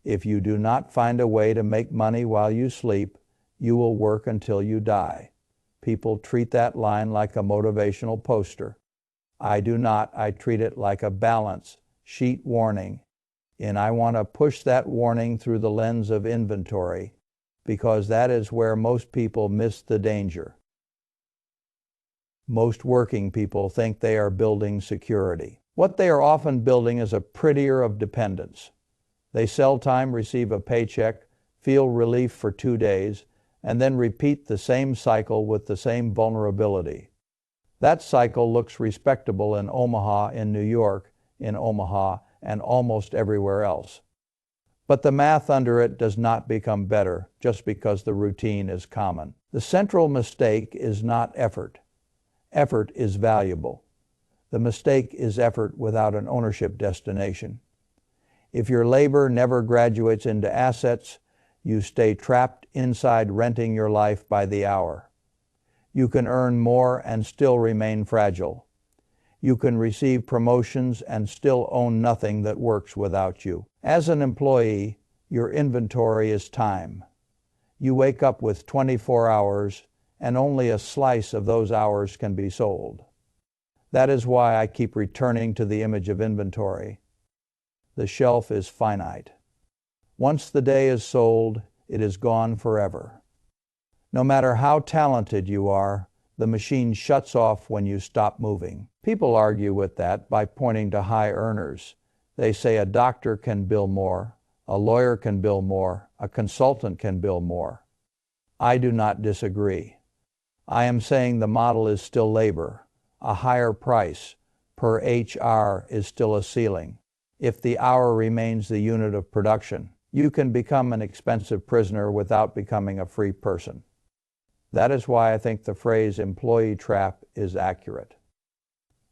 If you do not find a way to make money while you sleep, you will work until you die. People treat that line like a motivational poster. I do not. I treat it like a balance sheet warning. And I want to push that warning through the lens of inventory, because that is where most people miss the danger. Most working people think they are building security. What they are often building is a prettier of dependence. They sell time, receive a paycheck, feel relief for 2 days, and then repeat the same cycle with the same vulnerability. That cycle looks respectable in Omaha, in New York, in Omaha, and almost everywhere else. But the math under it does not become better just because the routine is common. The central mistake is not effort. Effort is valuable. The mistake is effort without an ownership destination. If your labor never graduates into assets, you stay trapped inside renting your life by the hour. You can earn more and still remain fragile. You can receive promotions and still own nothing that works without you. As an employee, your inventory is time. You wake up with 24 hours, and only a slice of those hours can be sold. That is why I keep returning to the image of inventory. The shelf is finite. Once the day is sold, it is gone forever. No matter how talented you are, the machine shuts off when you stop moving. People argue with that by pointing to high earners. They say a doctor can bill more, a lawyer can bill more, a consultant can bill more. I do not disagree. I am saying the model is still labor. A higher price per HR is still a ceiling. If the hour remains the unit of production, you can become an expensive prisoner without becoming a free person. That is why I think the phrase employee trap is accurate.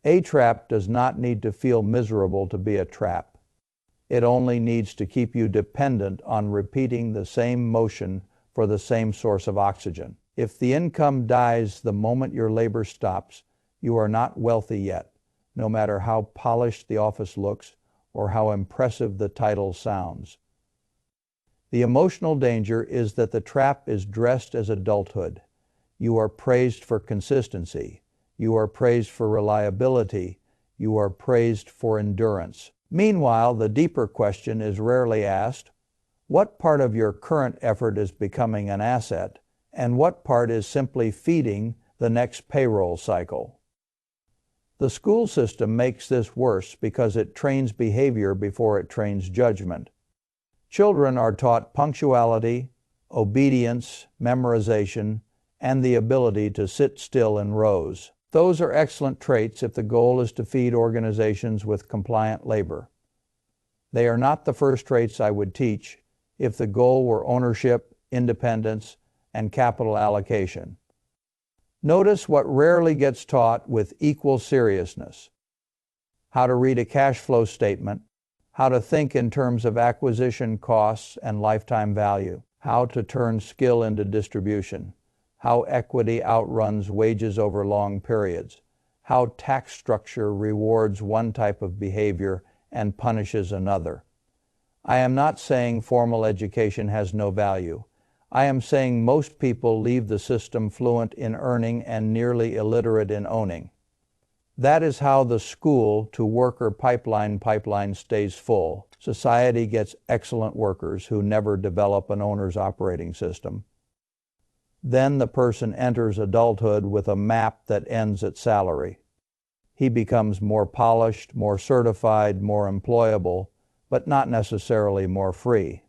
A trap does not need to feel miserable to be a trap. It only needs to keep you dependent on repeating the same motion for the same source of oxygen. If the income dies the moment your labor stops, you are not wealthy yet, no matter how polished the office looks or how impressive the title sounds. The emotional danger is that the trap is dressed as adulthood. You are praised for consistency. You are praised for reliability. You are praised for endurance. Meanwhile, the deeper question is rarely asked: what part of your current effort is becoming an asset, and what part is simply feeding the next payroll cycle? The school system makes this worse because it trains behavior before it trains judgment. Children are taught punctuality, obedience, memorization, and the ability to sit still in rows. Those are excellent traits if the goal is to feed organizations with compliant labor. They are not the first traits I would teach if the goal were ownership, independence, and capital allocation. Notice what rarely gets taught with equal seriousness: how to read a cash flow statement, how to think in terms of acquisition costs and lifetime value, how to turn skill into distribution, how equity outruns wages over long periods, how tax structure rewards one type of behavior and punishes another. I am not saying formal education has no value. I am saying most people leave the system fluent in earning and nearly illiterate in owning. That is how the school-to-worker pipeline stays full. Society gets excellent workers who never develop an owner's operating system. Then the person enters adulthood with a map that ends at salary. He becomes more polished, more certified, more employable, but not necessarily more free.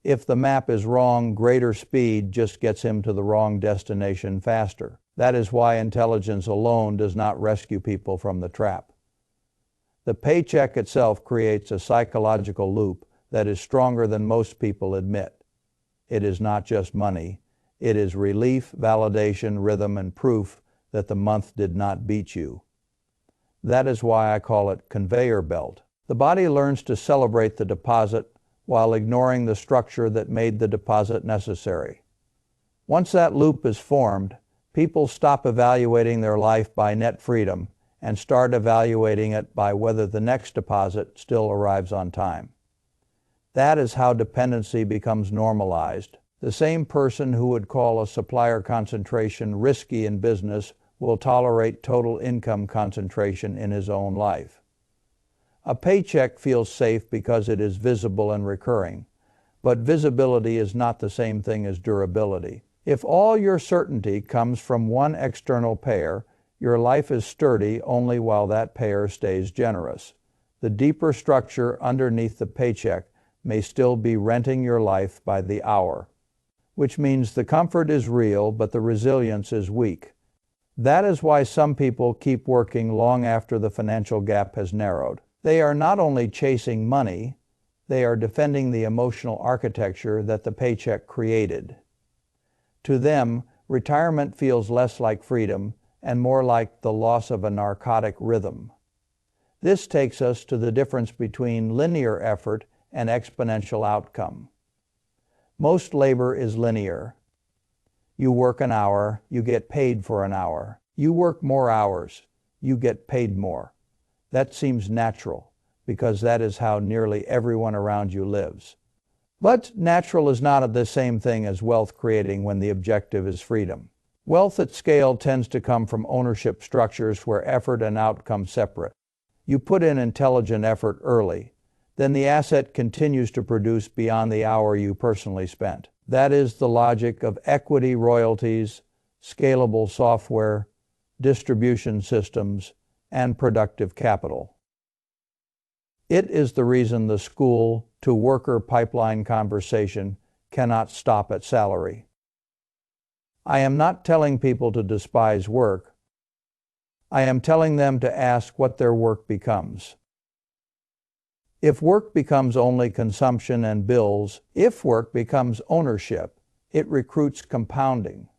If the map is wrong, greater speed just gets him to the wrong destination faster. That is why intelligence alone does not rescue people from the trap. The paycheck itself creates a psychological loop that is stronger than most people admit. It is not just money. It is relief, validation, rhythm, and proof that the month did not beat you. That is why I call it conveyor belt. The body learns to celebrate the deposit while ignoring the structure that made the deposit necessary. Once that loop is formed, people stop evaluating their life by net freedom and start evaluating it by whether the next deposit still arrives on time. That is how dependency becomes normalized. The same person who would call a supplier concentration risky in business will tolerate total income concentration in his own life. A paycheck feels safe because it is visible and recurring, but visibility is not the same thing as durability. If all your certainty comes from one external payer, your life is sturdy only while that payer stays generous. The deeper structure underneath the paycheck may still be renting your life by the hour, which means the comfort is real, but the resilience is weak. That is why some people keep working long after the financial gap has narrowed. They are not only chasing money, they are defending the emotional architecture that the paycheck created. To them, retirement feels less like freedom and more like the loss of a narcotic rhythm. This takes us to the difference between linear effort and exponential outcome. Most labor is linear. You work an hour, you get paid for an hour. You work more hours, you get paid more. That seems natural, because that is how nearly everyone around you lives. But natural is not the same thing as wealth creating when the objective is freedom. Wealth at scale tends to come from ownership structures where effort and outcome separate. You put in intelligent effort early, then the asset continues to produce beyond the hour you personally spent. That is the logic of equity royalties, scalable software, distribution systems, and productive capital. It is the reason the school-to-worker pipeline conversation cannot stop at salary. I am not telling people to despise work. I am telling them to ask what their work becomes. If work becomes only consumption and bills, if work becomes ownership, it recruits compounding.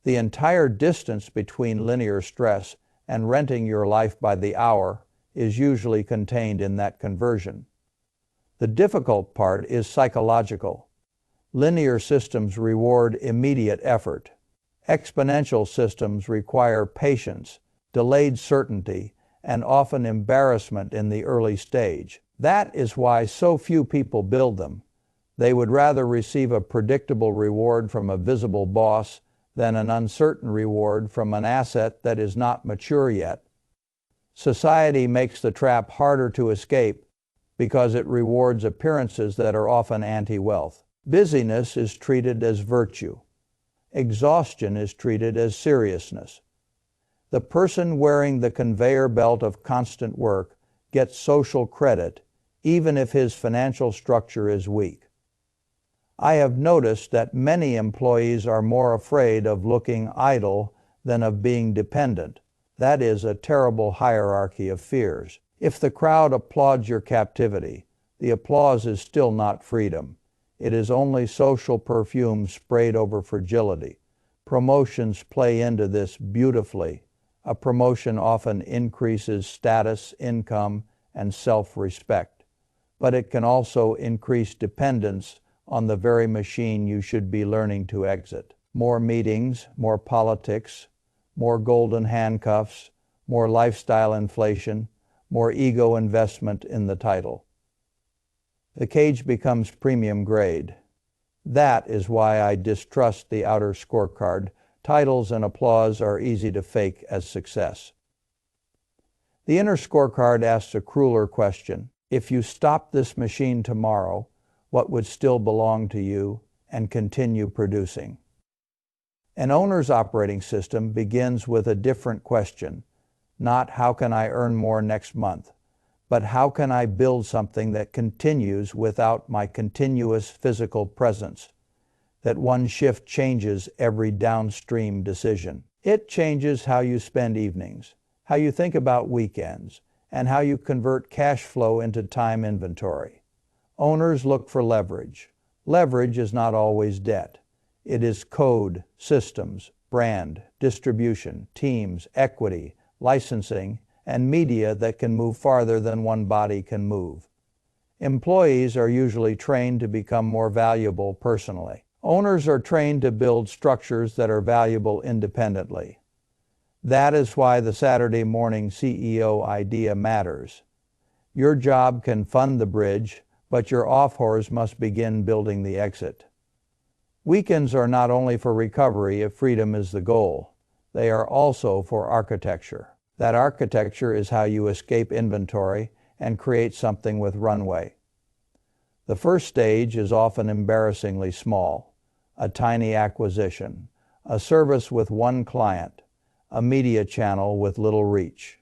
The entire distance between linear stress and renting your life by the hour is usually contained in that conversion. The difficult part is psychological. Linear systems reward immediate effort. Exponential systems require patience, delayed certainty, and often embarrassment in the early stage. That is why so few people build them. They would rather receive a predictable reward from a visible boss than an uncertain reward from an asset that is not mature yet. Society makes the trap harder to escape because it rewards appearances that are often anti-wealth. Busyness is treated as virtue. Exhaustion is treated as seriousness. The person wearing the conveyor belt of constant work gets social credit even if his financial structure is weak. I have noticed that many employees are more afraid of looking idle than of being dependent. That is a terrible hierarchy of fears. If the crowd applauds your captivity, the applause is still not freedom. It is only social perfume sprayed over fragility. Promotions play into this beautifully. A promotion often increases status, income, and self-respect, but it can also increase dependence on the very machine you should be learning to exit. More meetings, more politics, more golden handcuffs, more lifestyle inflation, more ego investment in the title. The cage becomes premium grade. That is why I distrust the outer scorecard. Titles and applause are easy to fake as success. The inner scorecard asks a crueler question. If you stopped this machine tomorrow, what would still belong to you and continue producing? An owner's operating system begins with a different question, not how can I earn more next month, but how can I build something that continues without my continuous physical presence, that one shift changes every downstream decision. It changes how you spend evenings, how you think about weekends, and how you convert cash flow into time inventory. Owners look for leverage. Leverage is not always debt. It is code, systems, brand, distribution, teams, equity, licensing, and media that can move farther than one body can move. Employees are usually trained to become more valuable personally. Owners are trained to build structures that are valuable independently. That is why the Saturday morning CEO idea matters. Your job can fund the bridge, but your off-horse must begin building the exit. Weekends are not only for recovery if freedom is the goal, they are also for architecture. That architecture is how you escape inventory and create something with runway. The first stage is often embarrassingly small: a tiny acquisition, a service with one client, a media channel with little reach,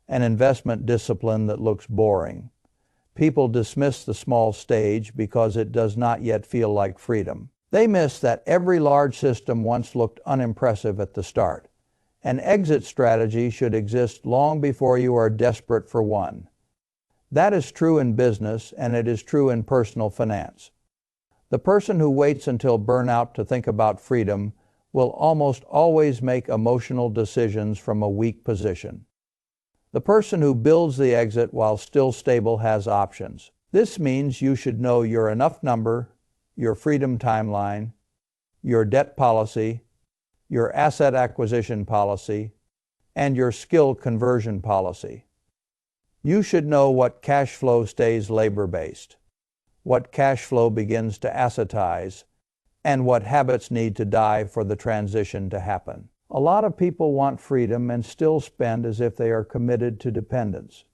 an investment discipline that looks boring. People dismiss the small stage because it does not yet feel like freedom. They miss that every large system once looked unimpressive at the start. An exit strategy should exist long before you are desperate for one. That is true in business, and it is true in personal finance. The person who waits until burnout to think about freedom will almost always make emotional decisions from a weak position. The person who builds the exit while still stable has options. This means you should know your enough number, your freedom timeline, your debt policy, your asset acquisition policy, and your skill conversion policy. You should know what cash flow stays labor-based, what cash flow begins to assetize, and what habits need to die for the transition to happen. A lot of people want freedom and still spend as if they are committed to dependence.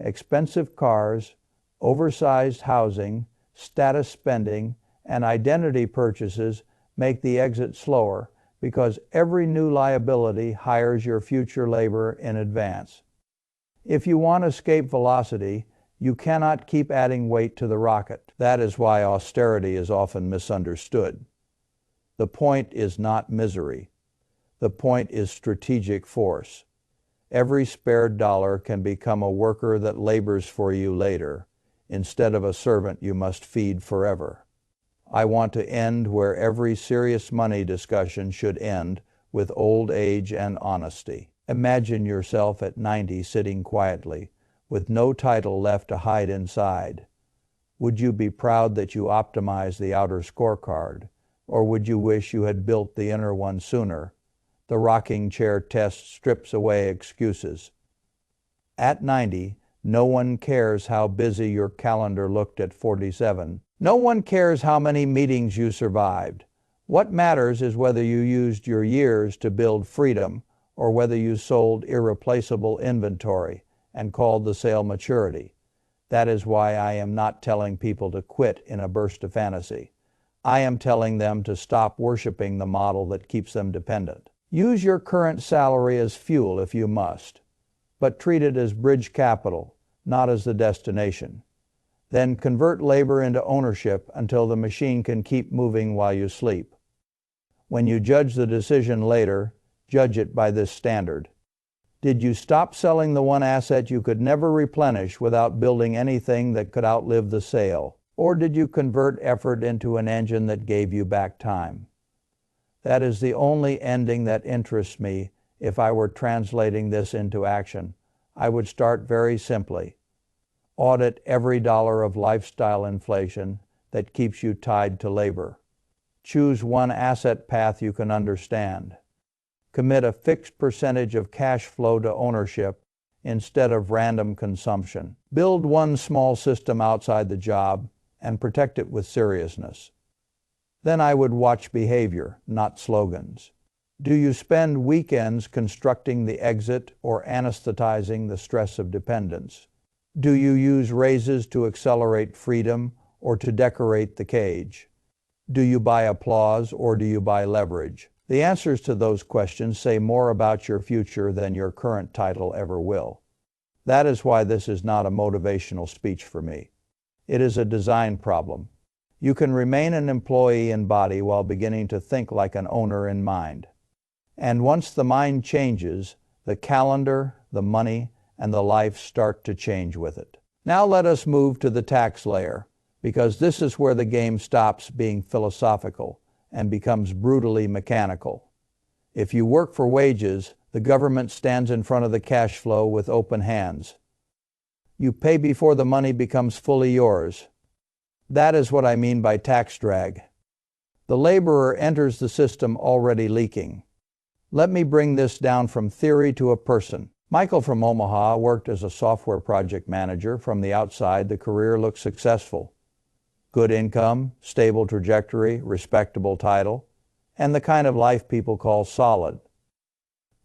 Expensive cars, oversized housing, status spending, and identity purchases make the exit slower because every new liability hires your future labor in advance. If you want escape velocity, you cannot keep adding weight to the rocket. That is why austerity is often misunderstood. The point is not misery. The point is strategic force. Every spared dollar can become a worker that labors for you later, instead of a servant you must feed forever. I want to end where every serious money discussion should end, with old age and honesty. Imagine yourself at 90 sitting quietly, with no title left to hide inside. Would you be proud that you optimized the outer scorecard, or would you wish you had built the inner one sooner? The rocking chair test strips away excuses. At 90, no one cares how busy your calendar looked at 47. No one cares how many meetings you survived. What matters is whether you used your years to build freedom or whether you sold irreplaceable inventory and called the sale maturity. That is why I am not telling people to quit in a burst of fantasy. I am telling them to stop worshiping the model that keeps them dependent. Use your current salary as fuel if you must, but treat it as bridge capital, not as the destination. Then convert labor into ownership until the machine can keep moving while you sleep. When you judge the decision later, judge it by this standard. Did you stop selling the one asset you could never replenish without building anything that could outlive the sale? Or did you convert effort into an engine that gave you back time? That is the only ending that interests me. If I were translating this into action, I would start very simply. Audit every dollar of lifestyle inflation that keeps you tied to labor. Choose one asset path you can understand. Commit a fixed percentage of cash flow to ownership instead of random consumption. Build one small system outside the job and protect it with seriousness. Then I would watch behavior, not slogans. Do you spend weekends constructing the exit or anesthetizing the stress of dependence? Do you use raises to accelerate freedom or to decorate the cage? Do you buy applause or do you buy leverage? The answers to those questions say more about your future than your current title ever will. That is why this is not a motivational speech for me. It is a design problem. You can remain an employee in body while beginning to think like an owner in mind. And once the mind changes, the calendar, the money, and the life start to change with it. Now let us move to the tax layer, because this is where the game stops being philosophical and becomes brutally mechanical. If you work for wages, the government stands in front of the cash flow with open hands. You pay before the money becomes fully yours. That is what I mean by tax drag. The laborer enters the system already leaking. Let me bring this down from theory to a person. Michael from Omaha worked as a software project manager. From the outside, the career looked successful. Good income, stable trajectory, respectable title, and the kind of life people call solid.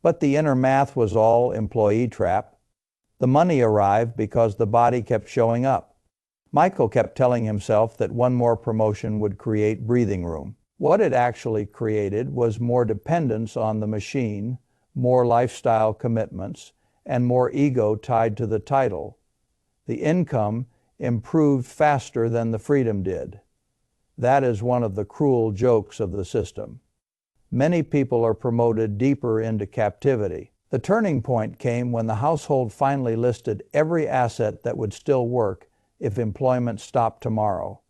But the inner math was all employee trap. The money arrived because the body kept showing up. Michael kept telling himself that one more promotion would create breathing room. What it actually created was more dependence on the machine, more lifestyle commitments, and more ego tied to the title. The income improved faster than the freedom did. That is one of the cruel jokes of the system. Many people are promoted deeper into captivity. The turning point came when the household finally listed every asset that would still work if employment stopped tomorrow.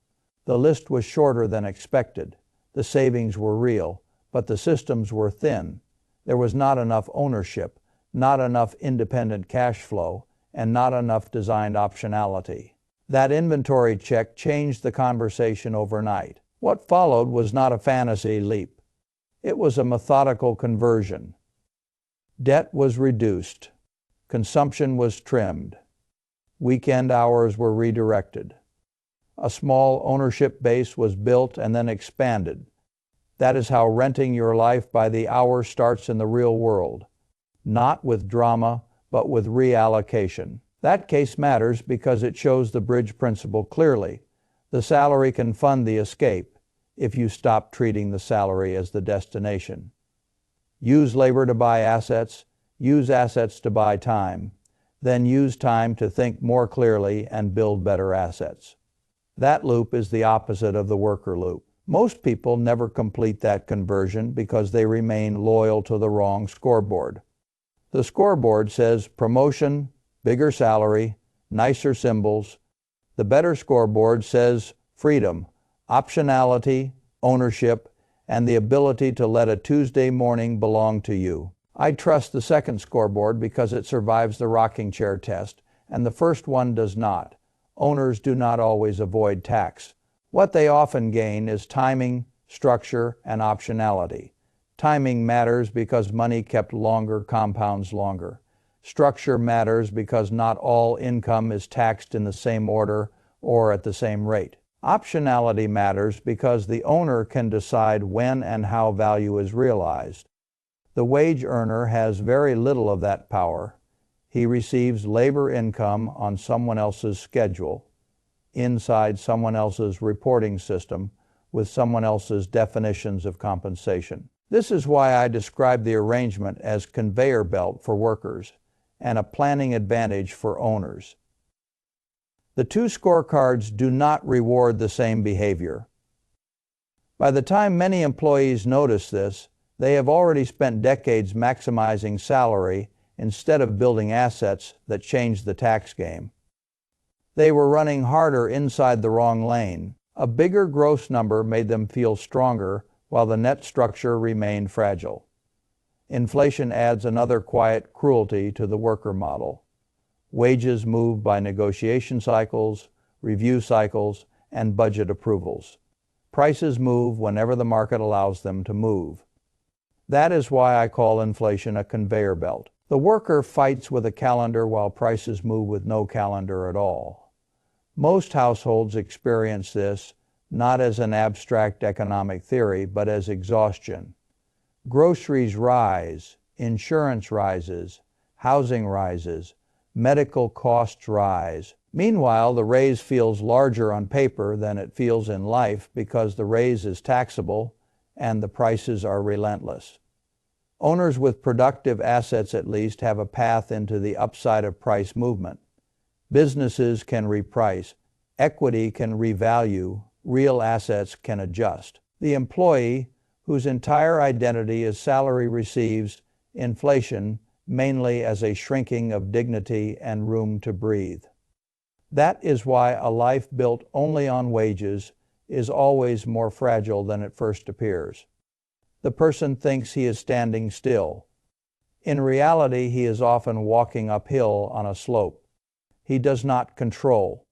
The list was shorter than expected. The savings were real, but the systems were thin. There was not enough ownership, not enough independent cash flow, and not enough designed optionality. That inventory check changed the conversation overnight. What followed was not a fantasy leap. It was a methodical conversion. Debt was reduced. Consumption was trimmed. Weekend hours were redirected. A small ownership base was built and then expanded. That is how renting your life by the hour starts in the real world. Not with drama, but with reallocation. That case matters because it shows the bridge principle clearly. The salary can fund the escape if you stop treating the salary as the destination. Use labor to buy assets, use assets to buy time, then use time to think more clearly and build better assets. That loop is the opposite of the worker loop. Most people never complete that conversion because they remain loyal to the wrong scoreboard. The scoreboard says promotion, bigger salary, nicer symbols. The better scoreboard says freedom, optionality, ownership, and the ability to let a Tuesday morning belong to you. I trust the second scoreboard because it survives the rocking chair test, and the first one does not. Owners do not always avoid tax. What they often gain is timing, structure, and optionality. Timing matters because money kept longer compounds longer. Structure matters because not all income is taxed in the same order or at the same rate. Optionality matters because the owner can decide when and how value is realized. The wage earner has very little of that power. He receives labor income on someone else's schedule, inside someone else's reporting system, with someone else's definitions of compensation. This is why I describe the arrangement as conveyor belt for workers and a planning advantage for owners. The two scorecards do not reward the same behavior. By the time many employees notice this, they have already spent decades maximizing salary instead of building assets that change the tax game. They were running harder inside the wrong lane. A bigger gross number made them feel stronger, while the net structure remained fragile. Inflation adds another quiet cruelty to the worker model. Wages move by negotiation cycles, review cycles, and budget approvals. Prices move whenever the market allows them to move. That is why I call inflation a conveyor belt. The worker fights with a calendar while prices move with no calendar at all. Most households experience this not as an abstract economic theory, but as exhaustion. Groceries rise, insurance rises, housing rises, medical costs rise. Meanwhile, the raise feels larger on paper than it feels in life because the raise is taxable and the prices are relentless. Owners with productive assets at least have a path into the upside of price movement. Businesses can reprice, equity can revalue, real assets can adjust. The employee, whose entire identity is salary, receives inflation mainly as a shrinking of dignity and room to breathe. That is why a life built only on wages is always more fragile than it first appears. The person thinks he is standing still. In reality, he is often walking uphill on a slope. He does not control.